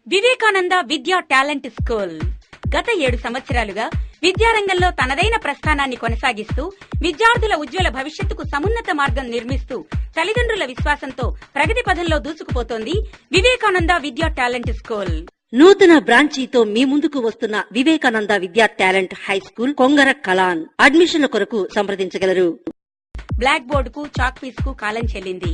Vivekananda Vidya talent school గత 7 సంవత్సరాలుగా విద్యారంగంలో తనదైన ప్రస్థానాన్ని కొనసాగిస్తూ విద్యార్థుల ఉజ్వల భవిష్యత్తుకు సమున్నత మార్గం నిర్మిస్తూ తల్లిదండ్రుల విశ్వాసంతో ప్రగతి పథంలో దూసుకుపోతోంది వివేకానంద విద్యా టాలెంట్ స్కూల్. నూతన బ్రాంచీతో మీ ముందుకు వస్తున్న Vivekananda Vidya talent high school Kongara Kalan. అడ్మిషన్ల కొరకు సంప్రదించగలరు. బ్లాక్ బోర్డు కు చాక్ పీస్ కు కాలం చెల్లింది.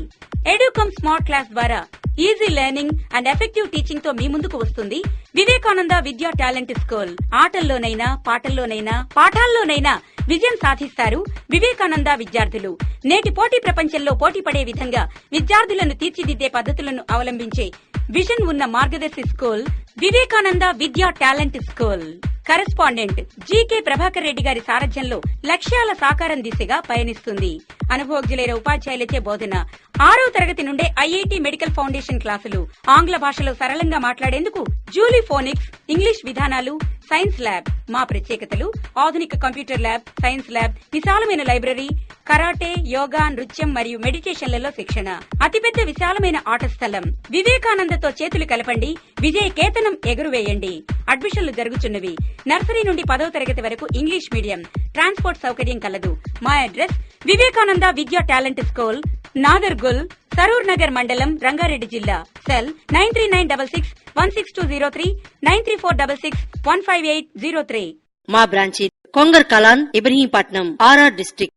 ఎడ్యుకమ్ స్మార్ట్ క్లాస్ ద్వారా easy learning and effective teaching తో మీ ముందుకు వస్తుంది వివేకానంద విద్యా టాలెంట్ స్కూల్. ఆటల్లోనైనా పాటల్లోనైనా పాఠాల్లోనైనా విజయం సాధిస్తారు వివేకానంద విద్యార్థులు. నేటి పోటీ ప్రపంచంలో పోటీ పడే విధంగా విద్యార్థులను తీర్చిదిద్దే పద్ధతులను అవలంబించే విజన్ ఉన్న మార్గదర్శి school Vivekananda Vidya talent school. Correspondent GK Prabhakar Reddy గారి సారథ్యంలో లక్ష్యాల సాకారం దిశగా పయనిస్తుంది. అనుభవజ్ఞులైన ఉపాధ్యాయులచే బోధన. 6వ తరగతి నుండే ఐఐటి మెడికల్ ఫౌండేషన్ క్లాసులు. ఆంగ్ల భాషలో సరళంగా మాట్లాడేందుకు జూలీ ఫోనిక్స్ ఇంగ్లీష్ విధానాలు, సైన్స్ ల్యాబ్. మా ప్రత్యేకతలు: ఆధునిక కంప్యూటర్ ల్యాబ్, సైన్స్ ల్యాబ్, విశాలమైన లైబ్రరీ, కరాటే, యోగా, నృత్యం మరియు మెడిటేషన్లలో శిక్షణ, అతిపెద్ద విశాలమైన ఆట స్థలం. వివేకానందతో చేతులు కలపండి, విజయ కేతనం ఎగురువేయండి. అడ్మిషన్లు జరుగుతున్నవి. నర్సరీ నుండి 10వ తరగతి వరకు ఇంగ్లీష్ మీడియం. ట్రాన్స్పోర్ట్ సౌకర్యం కలదు. మా address Vivekananda Vidya talent school, Nadargul, Saroor Nagar మండలం, రంగారెడ్డి జిల్లా. సెల్ 9396616203, 9346615803. మా బ్రాంచీ కొంగర్ కలాన్, ఇబ్రహీంపట్నం, ఆర్ఆర్ డిస్ట్రిక్ట్.